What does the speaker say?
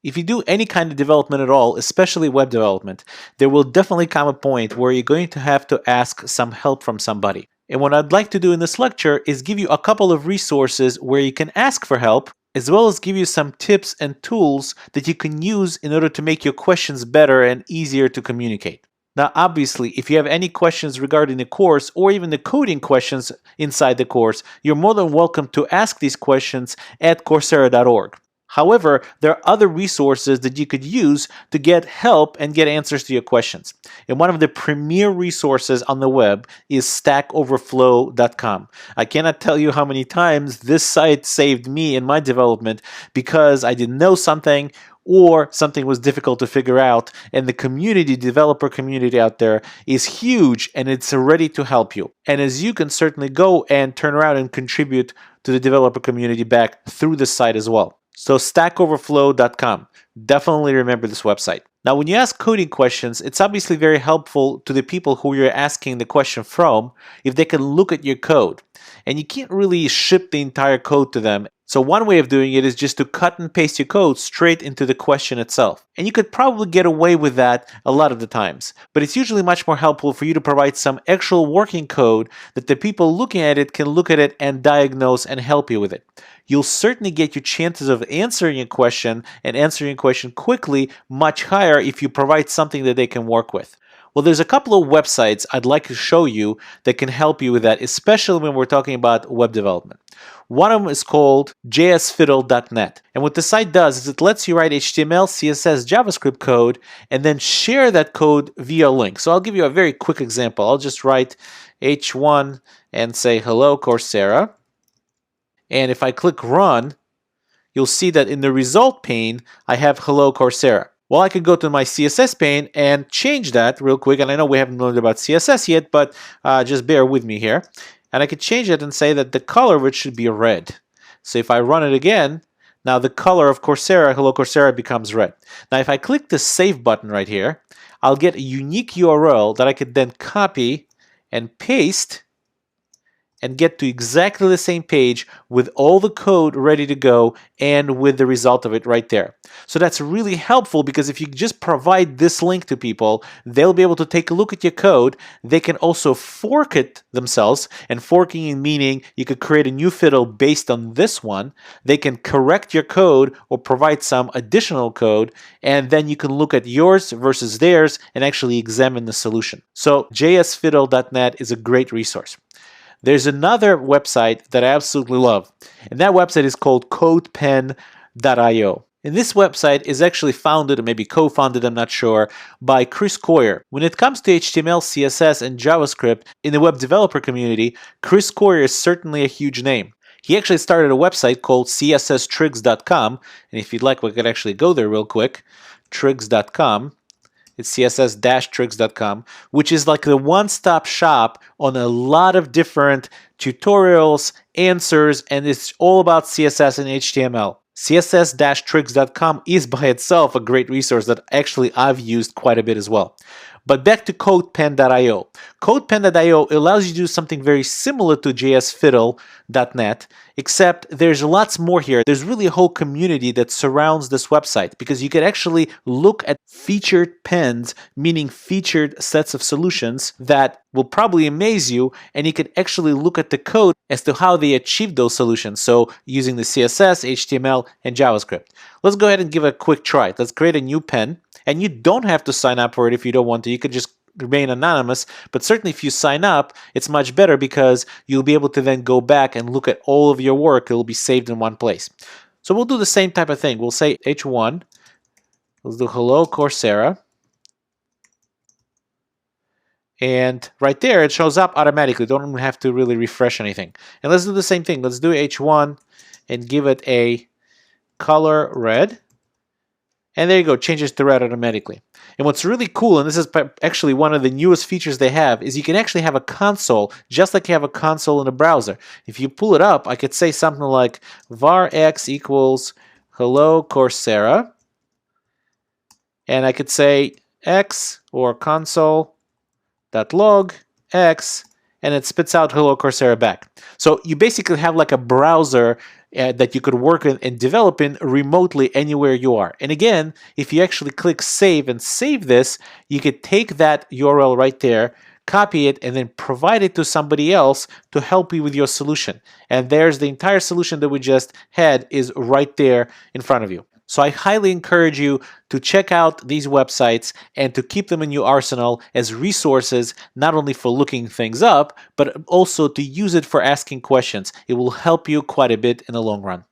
If you do any kind of development at all, especially web development, there will definitely come a point where you're going to have to ask some help from somebody. And what I'd like to do in this lecture is give you a couple of resources where you can ask for help, as well as give you some tips and tools that you can use in order to make your questions better and easier to communicate. Now, obviously, if you have any questions regarding the course or even the coding questions inside the course, you're more than welcome to ask these questions at Coursera.org. However, there are other resources that you could use to get help and get answers to your questions. And one of the premier resources on the web is stackoverflow.com. I cannot tell you how many times this site saved me in my development because I didn't know something or something was difficult to figure out, and the community, developer community out there is huge and it's ready to help you. And as you can certainly go and turn around and contribute to the developer community back through the site as well. So stackoverflow.com. Definitely remember this website. Now, when you ask coding questions, it's obviously very helpful to the people who you're asking the question from if they can look at your code. And you can't really ship the entire code to them. So one way of doing it is just to cut and paste your code straight into the question itself. And you could probably get away with that a lot of the times. But it's usually much more helpful for you to provide some actual working code that the people looking at it can look at it and diagnose and help you with it. You'll certainly get your chances of answering a question and answering a question quickly much higher if you provide something that they can work with. Well, there's a couple of websites I'd like to show you that can help you with that, especially when we're talking about web development. One of them is called jsfiddle.net. And what the site does is it lets you write HTML, CSS, JavaScript code, and then share that code via link. So I'll give you a very quick example. I'll just write h1 and say, hello, Coursera. And if I click run, you'll see that in the result pane, I have hello, Coursera. Well, I could go to my CSS pane and change that real quick. And I know we haven't learned about CSS yet, but just bear with me here. And I could change it and say that the color of it should be red. So if I run it again, now the color of Coursera, hello Coursera, becomes red. Now if I click the save button right here, I'll get a unique URL that I could then copy and paste and get to exactly the same page with all the code ready to go and with the result of it right there. So that's really helpful because if you just provide this link to people, they'll be able to take a look at your code. They can also fork it themselves, and forking meaning you could create a new fiddle based on this one. They can correct your code or provide some additional code, and then you can look at yours versus theirs and actually examine the solution. So jsfiddle.net is a great resource. There's another website that I absolutely love, and that website is called codepen.io. And this website is actually founded, or maybe co-founded, I'm not sure, by Chris Coyier. When it comes to HTML, CSS, and JavaScript in the web developer community, Chris Coyier is certainly a huge name. He actually started a website called csstriggs.com, and if you'd like, we could actually go there real quick, triggs.com. It's css-triggs.com, which is like the one-stop shop on a lot of different tutorials, answers, and it's all about CSS and HTML. css-triggs.com is by itself a great resource that actually I've used quite a bit as well. But back to codepen.io. Codepen.io allows you to do something very similar to jsfiddle.net, except there's lots more here. There's really a whole community that surrounds this website because you can actually look at featured pens, meaning featured sets of solutions that will probably amaze you, and you can actually look at the code as to how they achieved those solutions. So using the CSS, HTML, and JavaScript. Let's go ahead and give it a quick try. Let's create a new pen. And you don't have to sign up for it if you don't want to. You could just remain anonymous. But certainly if you sign up, it's much better because you'll be able to then go back and look at all of your work. It will be saved in one place. So we'll do the same type of thing. We'll say h1. Let's do hello Coursera. And right there, it shows up automatically. Don't even have to really refresh anything. And let's do the same thing. Let's do h1 and give it a color red. And there you go, changes to red automatically. And what's really cool, and this is actually one of the newest features they have, is you can actually have a console, just like you have a console in a browser. If you pull it up, I could say something like var x equals hello Coursera. And I could say x or console.log x, and it spits out Hello Coursera back. So you basically have like a browser that you could work in and develop in remotely anywhere you are. And again, if you actually click save and save this, you could take that URL right there, copy it, and then provide it to somebody else to help you with your solution. And there's the entire solution that we just had is right there in front of you. So I highly encourage you to check out these websites and to keep them in your arsenal as resources, not only for looking things up, but also to use it for asking questions. It will help you quite a bit in the long run.